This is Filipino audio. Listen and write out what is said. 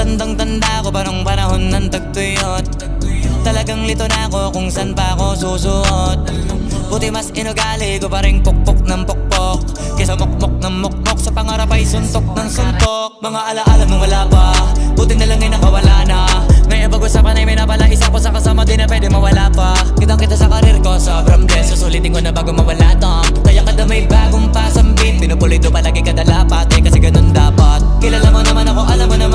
Tandang-tanda ko pa nung panahon ng tagtuyot. Talagang lito na ako kung san pa ako susuot. Buti mas inugali ko pa rin pukpok ng pukpok kesa mukmok ng mukmok, sa pangarap ay suntok ng suntok. Mga alaala nung wala pa, buti na lang ay nakawala na. Ngayon pag-usapan ay may napala, isa ko sa kasama di na pwede mawala pa. Kitang kita sa karir ko, sobrang blessed. Susulitin ko na bago mawala to. Kaya kada may bagong pasambit, pinupulido palagi kada lapat, kasi ganun dapat. Kilala mo naman ako, alam mo naman